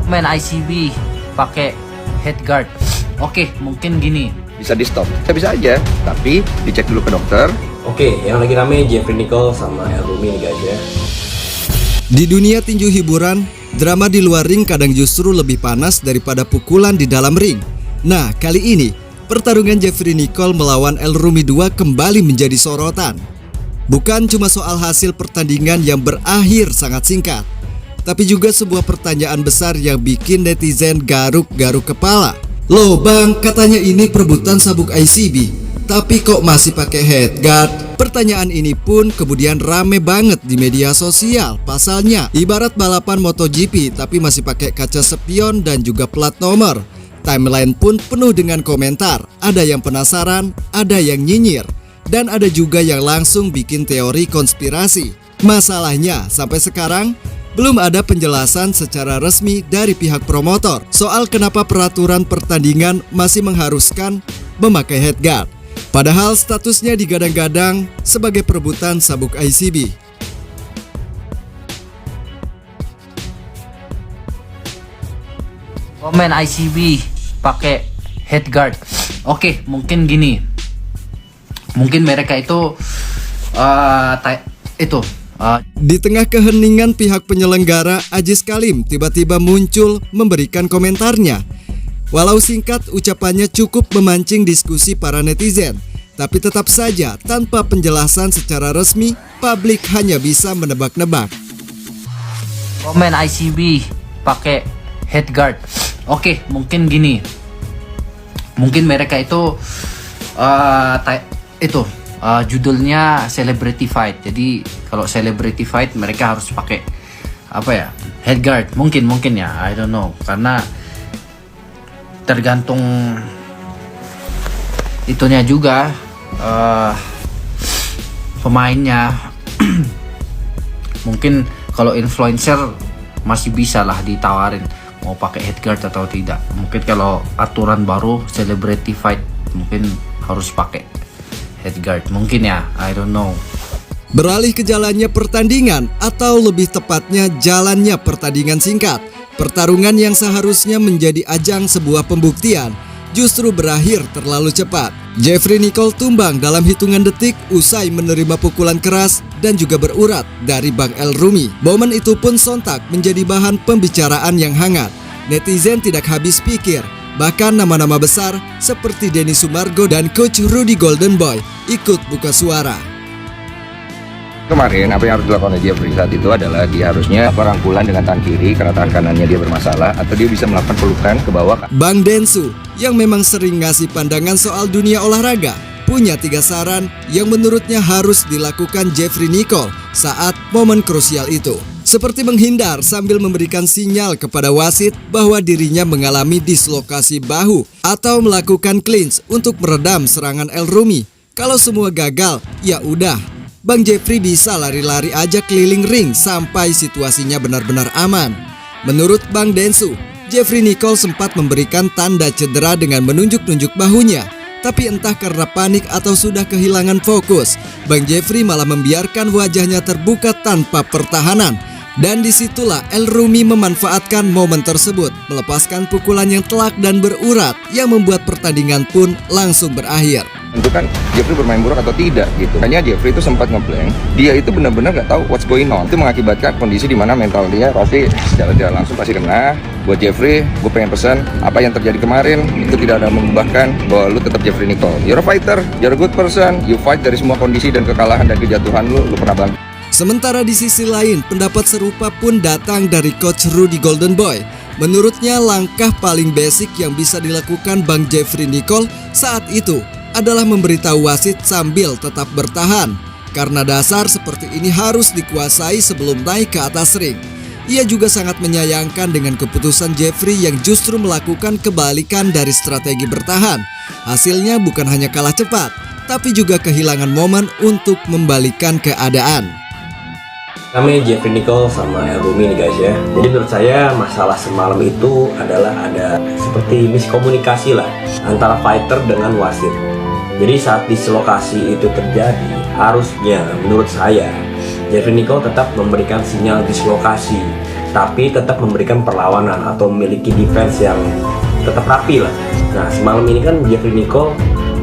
main ICB pakai headguard. Oke, mungkin gini. Bisa di stop, bisa aja, tapi dicek dulu ke dokter. Oke, yang lagi rame Jeffrey Nicole sama El Rumi nih guys ya. Di dunia tinju hiburan, drama di luar ring kadang justru lebih panas daripada pukulan di dalam ring. Nah, kali ini pertarungan Jeffrey Nicole melawan El Rumi 2 kembali menjadi sorotan. Bukan cuma soal hasil pertandingan yang berakhir sangat singkat, tapi juga sebuah pertanyaan besar yang bikin netizen garuk-garuk kepala. Loh bang, katanya ini perebutan sabuk ICB, tapi kok masih pakai headguard? Pertanyaan ini pun kemudian rame banget di media sosial. Pasalnya, ibarat balapan MotoGP tapi masih pakai kaca spion dan juga plat nomor. Timeline pun penuh dengan komentar. Ada yang penasaran, ada yang nyinyir, dan ada juga yang langsung bikin teori konspirasi. Masalahnya, sampai sekarang belum ada penjelasan secara resmi dari pihak promotor soal kenapa peraturan pertandingan masih mengharuskan memakai headguard. Padahal statusnya digadang-gadang sebagai perebutan sabuk ICB. Main ICB pakai headguard. Oke, mungkin gini. Mungkin mereka itu Di tengah keheningan pihak penyelenggara, Aziz Kalim tiba-tiba muncul memberikan komentarnya. Walau singkat, ucapannya cukup memancing diskusi para netizen. Tapi tetap saja, tanpa penjelasan secara resmi, publik hanya bisa menebak-nebak. main ICB pakai headguard. Oke, mungkin gini. Mungkin mereka itu judulnya celebrity fight. Jadi kalau celebrity fight mereka harus pakai headguard. Mungkin ya, I don't know. Karena tergantung itunya juga pemainnya. Mungkin kalau influencer masih bisa lah ditawarin mau pakai headguard atau tidak. Mungkin kalau aturan baru celebrity fight mungkin harus pakai headguard. Mungkin ya, I don't know. Beralih ke jalannya pertandingan, atau lebih tepatnya jalannya pertandingan singkat. Pertarungan yang seharusnya menjadi ajang sebuah pembuktian justru berakhir terlalu cepat. Jeffrey Nicole tumbang dalam hitungan detik usai menerima pukulan keras dan juga berurat dari Bang El Rumi. Momen itu pun sontak menjadi bahan pembicaraan yang hangat. Netizen tidak habis pikir. Bahkan nama-nama besar seperti Denny Sumargo dan Coach Rudy Goldenboy ikut buka suara. Kemarin apa yang harus dilakukan oleh Jeffrey saat itu adalah dia harusnya rangkulan dengan tangan kiri karena tangan kanannya dia bermasalah, atau dia bisa melakukan pelukan ke bawah. Bang Densu yang memang sering ngasih pandangan soal dunia olahraga punya 3 saran yang menurutnya harus dilakukan Jeffrey Nicole saat momen krusial itu. Seperti menghindar sambil memberikan sinyal kepada wasit bahwa dirinya mengalami dislokasi bahu, atau melakukan clinch untuk meredam serangan El Rumi. Kalau semua gagal, ya udah, Bang Jeffrey bisa lari-lari aja keliling ring sampai situasinya benar-benar aman. Menurut Bang Densu, Jeffrey Nicole sempat memberikan tanda cedera dengan menunjuk-nunjuk bahunya. Tapi entah karena panik atau sudah kehilangan fokus, Bang Jeffrey malah membiarkan wajahnya terbuka tanpa pertahanan. Dan disitulah El Rumi memanfaatkan momen tersebut, melepaskan pukulan yang telak dan berurat yang membuat pertandingan pun langsung berakhir. Tentu kan Jeffrey bermain buruk atau tidak gitu. Hanya Jeffrey itu sempat ngeblank. Dia itu benar-benar nggak tahu what's going on. Itu mengakibatkan kondisi di mana mental dia pasti secara tidak langsung pasti kena. Buat Jeffrey, gue pengen pesan, apa yang terjadi kemarin itu tidak ada mengubahkan bahwa lu tetap Jeffrey Nicole. You're a fighter, you're a good person. You fight dari semua kondisi dan kekalahan dan kejatuhan lu pernah bangkit. Sementara di sisi lain, pendapat serupa pun datang dari Coach Rudy Goldenboy. Menurutnya langkah paling basic yang bisa dilakukan Bang Jeffrey Nicole saat itu adalah memberitahu wasit sambil tetap bertahan. Karena dasar seperti ini harus dikuasai sebelum naik ke atas ring. Ia juga sangat menyayangkan dengan keputusan Jeffrey yang justru melakukan kebalikan dari strategi bertahan. Hasilnya bukan hanya kalah cepat, tapi juga kehilangan momen untuk membalikan keadaan. Namanya Jeffrey Nicole sama El Rumi nih guys ya. Jadi menurut saya masalah semalam itu adalah ada seperti miskomunikasi lah antara fighter dengan wasit. Jadi saat dislokasi itu terjadi, harusnya menurut saya Jeffrey Nicole tetap memberikan sinyal dislokasi tapi tetap memberikan perlawanan atau memiliki defense yang tetap rapi lah. Nah semalam ini kan Jeffrey Nicole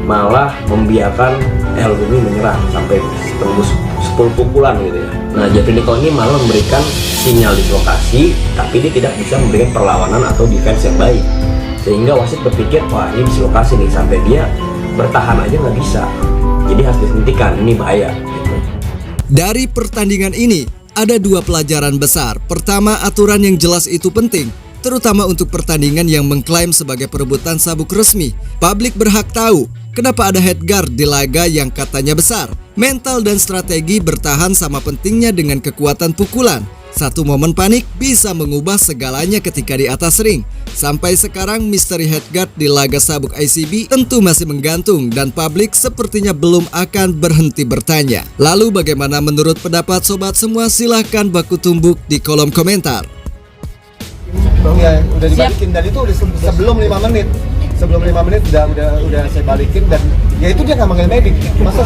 malah membiarkan El Rumi menyerang sampai tembus 10 pukulan gitu ya. Nah Jeffrey Nicole ini malah memberikan sinyal dislokasi, tapi dia tidak bisa memberikan perlawanan atau defense yang baik, sehingga wasit berpikir wah ini dislokasi nih, sampai dia bertahan aja nggak bisa, jadi harus dihentikan, ini bahaya gitu. Dari pertandingan ini, ada 2 pelajaran besar. Pertama, aturan yang jelas itu penting, terutama untuk pertandingan yang mengklaim sebagai perebutan sabuk resmi. Publik berhak tahu kenapa ada headguard di laga yang katanya besar. Mental dan strategi bertahan sama pentingnya dengan kekuatan pukulan. Satu momen panik bisa mengubah segalanya ketika di atas ring. Sampai sekarang misteri headguard di laga sabuk ICB tentu masih menggantung dan publik sepertinya belum akan berhenti bertanya. Lalu bagaimana menurut pendapat sobat semua? Silahkan baku tumbuk di kolom komentar. Ya, udah dibalikin dan itu udah sebelum 5 menit. Sebelum 5 menit udah saya balikin dan ya itu dia nggak manggil medik. Masa saya